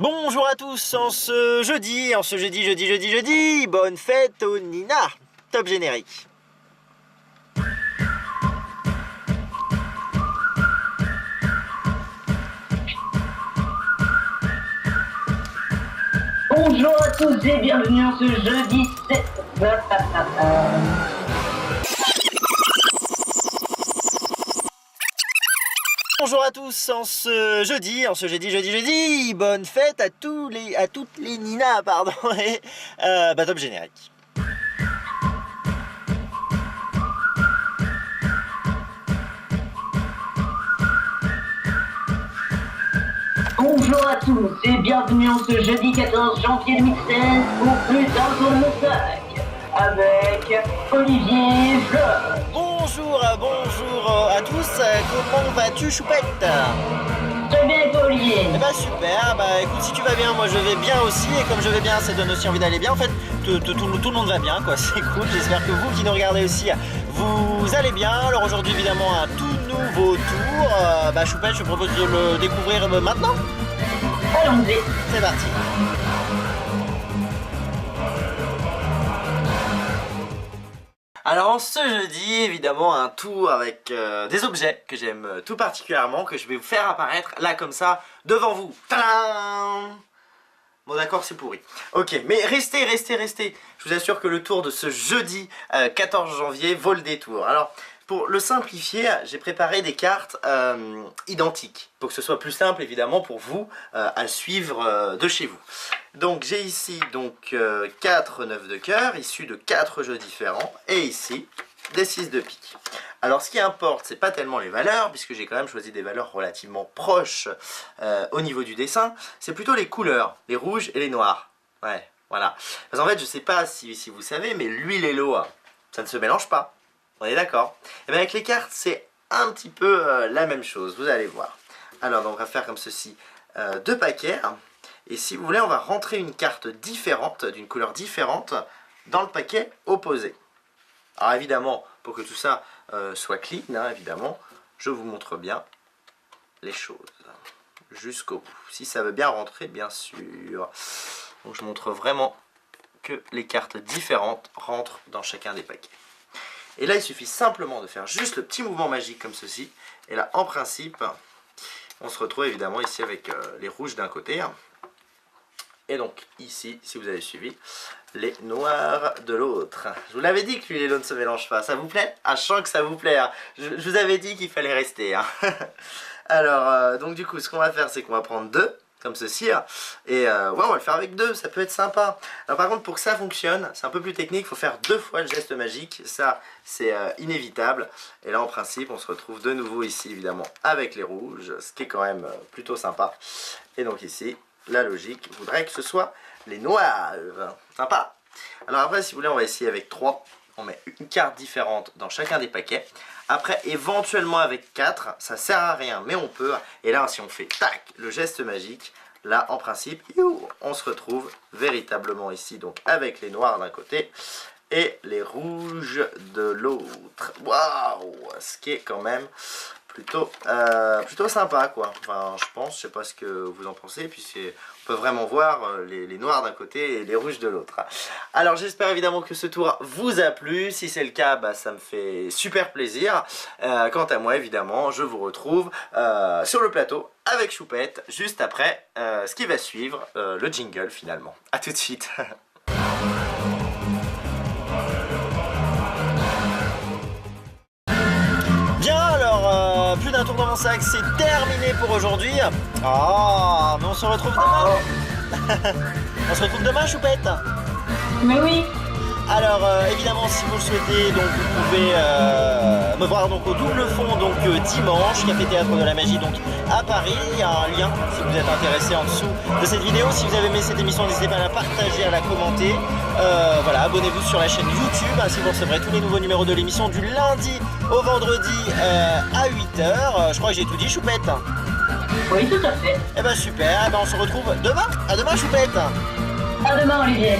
Bonjour à tous, en ce jeudi, bonne fête au Nina. Top générique. Bonjour à tous et bienvenue en ce jeudi 7. Bonjour à tous, en ce jeudi, bonne fête à toutes les Nina, pardon, et top générique. Bonjour à tous et bienvenue en ce jeudi 14 janvier 2016 pour plus d'un tour de sac avec Olivier Fleur. Bonjour à tous, comment vas-tu Choupette? Très bien et toi Olivier? Eh bah super, écoute, si tu vas bien, moi je vais bien aussi, et comme je vais bien, ça donne aussi envie d'aller bien. En fait, tout le monde va bien, quoi, c'est cool. J'espère que vous qui nous regardez aussi, vous allez bien. Alors aujourd'hui, évidemment, un tout nouveau tour. Choupette, je te propose de le découvrir maintenant. Allons-y. C'est parti. Alors en ce jeudi, évidemment, un tour avec des objets que j'aime tout particulièrement, que je vais vous faire apparaître là comme ça, devant vous. Tadam! Bon d'accord, c'est pourri. Ok, mais restez. Je vous assure que le tour de ce jeudi 14 janvier vaut le détour. Alors, pour le simplifier, j'ai préparé des cartes identiques, pour que ce soit plus simple évidemment pour vous à suivre de chez vous. Donc j'ai ici 4 9 de cœur issus de 4 jeux différents, et ici des 6 de pique. Alors ce qui importe, c'est pas tellement les valeurs, puisque j'ai quand même choisi des valeurs relativement proches au niveau du dessin, c'est plutôt les couleurs, les rouges et les noirs. Ouais, voilà. Parce qu'en fait, je sais pas si vous savez, mais l'huile et l'eau, ça ne se mélange pas. On est d'accord? Et bien avec les cartes, c'est un petit peu la même chose, vous allez voir. Alors on va faire comme ceci, 2 paquets. Et si vous voulez, on va rentrer une carte différente, d'une couleur différente, dans le paquet opposé. Alors évidemment, pour que tout ça soit clean, évidemment, je vous montre bien les choses jusqu'au bout. Si ça veut bien rentrer, bien sûr. Donc je montre vraiment que les cartes différentes rentrent dans chacun des paquets. Et là, il suffit simplement de faire juste le petit mouvement magique comme ceci. Et là, en principe, on se retrouve évidemment ici avec les rouges d'un côté. Et donc ici, si vous avez suivi, les noirs de l'autre. Je vous l'avais dit que l'huile et l'eau ne se mélangent pas. Ça vous plaît? Ah, je sens que ça vous plaît. Je vous avais dit qu'il fallait rester. Alors, donc du coup, ce qu'on va faire, c'est qu'on va prendre 2, comme ceci. Et ouais, on va le faire avec 2, ça peut être sympa. Alors par contre, pour que ça fonctionne, c'est un peu plus technique. Il faut faire 2 fois le geste magique. Ça, c'est inévitable. Et là, en principe, on se retrouve de nouveau ici, évidemment, avec les rouges. Ce qui est quand même plutôt sympa. Et donc ici, la logique voudrait que ce soit les noirs. Sympa. Alors après, si vous voulez, on va essayer avec 3. On met une carte différente dans chacun des paquets. Après, éventuellement avec 4, ça sert à rien, mais on peut. Et là, si on fait tac, le geste magique, là, en principe, on se retrouve véritablement ici, donc avec les noirs d'un côté et les rouges de l'autre. Waouh! Ce qui est quand même plutôt sympa, quoi. Enfin, je pense, je sais pas ce que vous en pensez, puis on peut vraiment voir les noirs d'un côté et les rouges de l'autre. Alors j'espère évidemment que ce tour vous a plu. Si c'est le cas, ça me fait super plaisir. Quant à moi, évidemment, je vous retrouve sur le plateau avec Choupette, juste après ce qui va suivre, le jingle finalement. A tout de suite. Bien, alors, plus d'un tour dans mon sac, c'est terminé pour aujourd'hui. Ah, mais on se retrouve demain. On se retrouve demain, Choupette. Mais oui. Alors, évidemment, si vous le souhaitez, donc vous pouvez me voir donc au Double Fond, donc dimanche, Café Théâtre de la Magie, donc à Paris. Il y a un lien si vous êtes intéressé en dessous de cette vidéo. Si vous avez aimé cette émission, n'hésitez pas à la partager, à la commenter. Voilà, abonnez-vous sur la chaîne YouTube, ainsi vous recevrez tous les nouveaux numéros de l'émission du lundi au vendredi à 8h. Je crois que j'ai tout dit, Choupette. Oui, tout à fait. Eh ben super, on se retrouve demain. À demain, Choupette. À demain Olivier.